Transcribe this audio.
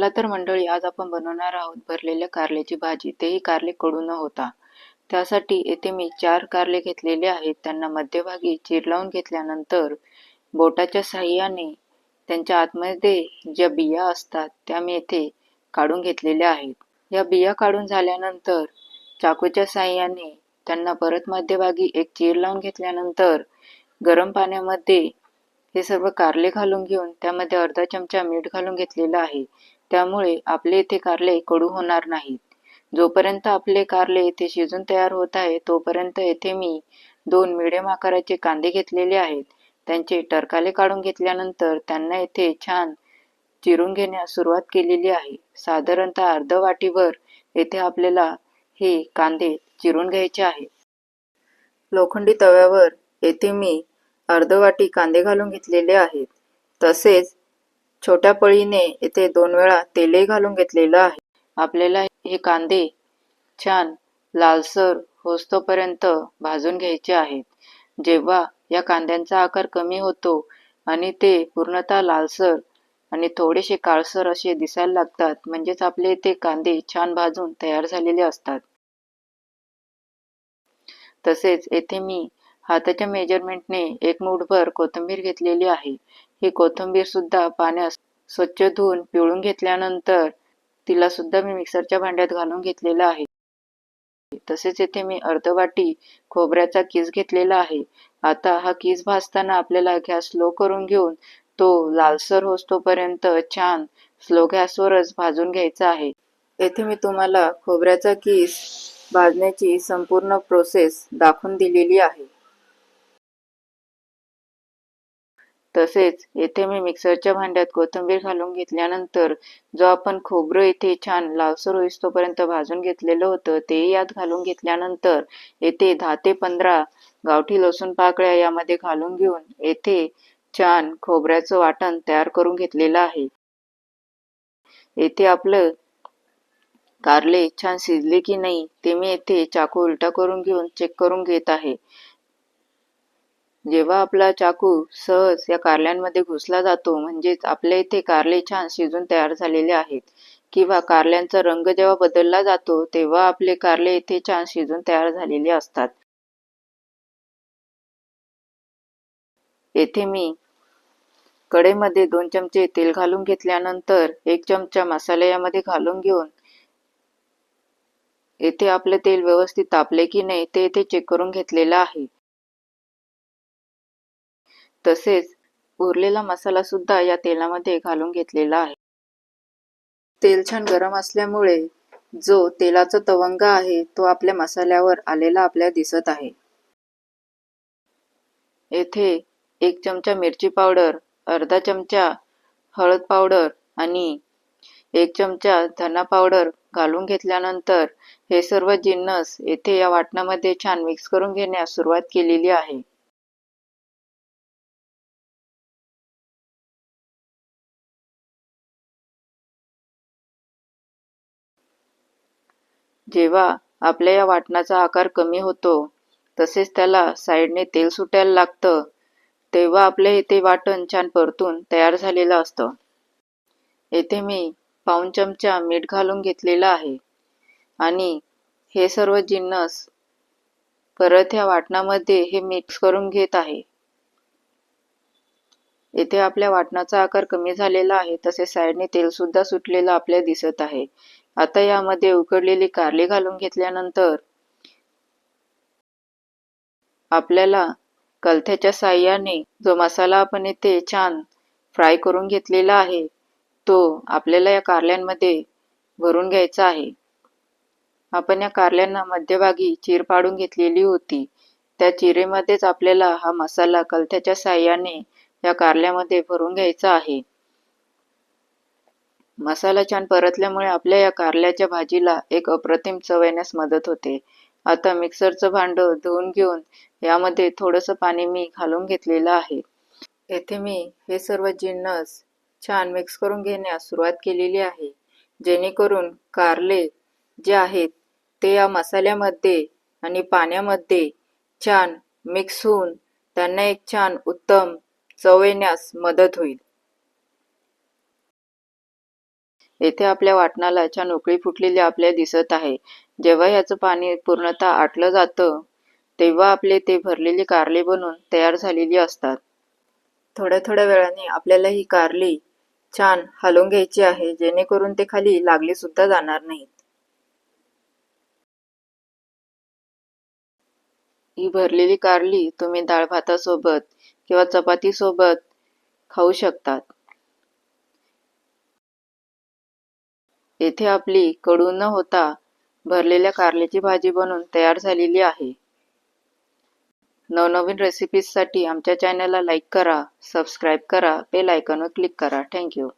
चला तर मंडळी, आज आपण बनवणार आहोत भरलेल्या कारल्याची भाजी, तेही कारले कडू न होता। त्यासाठी येथे मी 4 कारले घेतलेले आहेत। त्यांना मध्यभागी चीर लावून घेतल्यानंतर बोटाच्या साहाय्याने त्यांच्या आतमध्ये ज्या बिया असतात त्या मी येथे काढून घेतलेल्या आहेत। या बिया काढून झाल्यानंतर चाकूच्या साहाय्याने त्यांना परत मध्यभागी एक चीर लावून घेतल्यानंतर गरम पाण्यामध्ये हे सर्व कारले घालून घेऊन त्यामध्ये अर्धा चमचा मीठ घालून घेतलेला आहे। त्यामुळे आपले इथे कारले कडू होणार नाहीत। जोपर्यंत आपले कारले इथे शिजून तयार होत आहे तोपर्यंत येथे मी 2 मीडियम आकाराचे कांदे घेतलेले आहेत। त्यांचे टरकाले काढून घेतल्यानंतर त्यांना येथे छान चिरून घेण्यास सुरुवात केलेली आहे। साधारणतः अर्ध वाटीभर येथे आपल्याला हे कांदे चिरून घ्यायचे आहे। लोखंडी तव्यावर येथे मी अर्ध वाटी कांदे घालून घेतलेले आहेत। तसेच छोट्या पळीने येथे 2 वेळा तेलही घालून घेतलेलं आहे। आपल्याला हे कांदे छान लालसर होईस्तोपर्यंत भाजून घ्यायचे आहेत। जेव्हा या कांद्यांचा आकार कमी होतो आणि ते पूर्णतः लालसर आणि थोडेसे काळसर असे दिसायला लागतात, म्हणजेच आपले ते कांदे छान भाजून तयार झालेले असतात। तसेच येथे मी हाताच्या मेजरमेंटने 1 मूठभर कोथिंबीर घेतलेली आहे। ही कोथिंबीर सुद्धा पाण्यात स्वच्छ धुवून पिळून घेतल्यानंतर तिला सुद्धा मी मिक्सरच्या भांड्यात घालून घेतलेला आहे। तसेच येथे मी अर्ध वाटी खोबऱ्याचा कीस घेतलेला आहे। आता हा कीस भाजताना आपल्याला गॅस स्लो करून घेऊन तो लालसर होईस्तोपर्यंत छान स्लो गॅसवरच भाजून घ्यायचा आहे। येथे मी तुम्हाला खोबऱ्याचा कीस भाजण्याची संपूर्ण प्रोसेस दाखवून दिलेली आहे। तसेच येथे मी मिक्सरच्या भांड्यात कोथिंबीर घालून घेतल्यानंतर जो आपण खोबरं इथे छान लालसर होईस्तोपर्यंत भाजून घेतलेलं होतं तेही यात घालून घेतल्यानंतर येथे 10 ते 15 गावठी लसूण पाकळ्या यामध्ये घालून घेऊन येथे छान खोबऱ्याचं वाटण तयार करून घेतलेलं आहे। येथे आपलं कारले छान शिजले की नाही ते मी येथे चाकू उलटा करून घेऊन चेक करून घेत आहे। जेव्हा आपला चाकू सहज या कारल्यांमध्ये घुसला जातो म्हणजेच आपल्या इथे कारले छान शिजून तयार झालेले आहेत, किंवा कारल्यांचा रंग जेव्हा बदलला जातो तेव्हा आपले कारले इथे छान शिजून तयार झालेले असतात। येथे मी कढईमध्ये 2 चमचे तेल घालून घेतल्यानंतर 1 चमचा मसाला यामध्ये घालून घेऊन येथे आपले तेल व्यवस्थित तापले की नाही ते येथे चेक करून घेतलेलं आहे। तसेच उरलेला मसाला सुद्धा या तेलामध्ये घालून घेतलेला आहे। तेल छान गरम असल्यामुळे जो तेलाचा तवंगा आहे तो आपल्या मसाल्यावर आलेला आपल्याला दिसत आहे। येथे 1 चमचा मिरची पावडर, अर्धा चमचा हळद पावडर आणि 1 चमचा धना पावडर घालून घेतल्यानंतर हे सर्व जिन्नस येथे या वाटणामध्ये छान मिक्स करून घेण्यास सुरुवात केलेली आहे। जेव्हा आपल्या या वाटणाचा आकार कमी होतो तसेच त्याला साईडने तेल सुटायला लागतं तेव्हा आपल्या इथे वाटण छान परतून तयार झालेलं असतं। येथे मी पाऊण चमचा मीठ घालून घेतलेलं आहे आणि हे सर्व जिन्नस परत ह्या वाटणामध्ये हे मिक्स करून घेत आहे। येथे आपल्या वाटणाचा आकार कमी झालेला आहे, तसेच साईडने तेल सुद्धा सुटलेलं आपल्याला दिसत आहे। आता यामध्ये उकडलेली कारली घालून घेतल्यानंतर आपल्याला कलथ्याच्या साहाय्याने जो मसाला आपण इथे छान फ्राय करून घेतलेला आहे तो आपल्याला या कारल्यांमध्ये भरून घ्यायचा आहे। आपण या कारल्यांना मध्यभागी चीर पाडून घेतलेली होती, त्या चिरेमध्येच आपल्याला हा मसाला कलथ्याच्या साहाय्याने या कारल्यामध्ये भरून घ्यायचा आहे। मसाला छान परतल्यामुळे आपल्या या कारल्याच्या भाजीला एक अप्रतिम चव येण्यास मदत होते। आता मिक्सरचं भांडं धुवून घेऊन यामध्ये थोडंसं पाणी मी घालून घेतलेलं आहे। येथे मी हे सर्व जिन्नस छान मिक्स करून घेण्यास सुरुवात केलेली आहे, जेणेकरून कारले जे आहेत ते या मसाल्यामध्ये आणि पाण्यामध्ये छान मिक्स होऊन त्यांना एक छान उत्तम चव येण्यास मदत होईल। येथे आपल्या वाटणाला छान उकळी फुटलेली आपल्याला दिसत आहे. जेव्हा ह्याचं पाणी पूर्णतः आटलं जातं, तेव्हा आपले ते भरलेली कारली बनून तयार झालेली असतात. थोड्या थोड्या वेळाने आपल्याला ही कारली छान हलवून घ्यायची आहे, जेणेकरून ते खाली लागली सुद्धा जाणार नाहीत. ही भरलेली कारली तुम्ही डाळ भातासोबत किंवा चपातीसोबत खाऊ शकतात. येथे आपली कडू न होता भरलेल्या कारल्याची भाजी बनून तयार झालेली आहे. नवनवीन रेसिपीजसाठी आमच्या चॅनलला लाईक करा, सबस्क्राईब करा, बेल आयकॉनवर क्लिक करा. Thank you.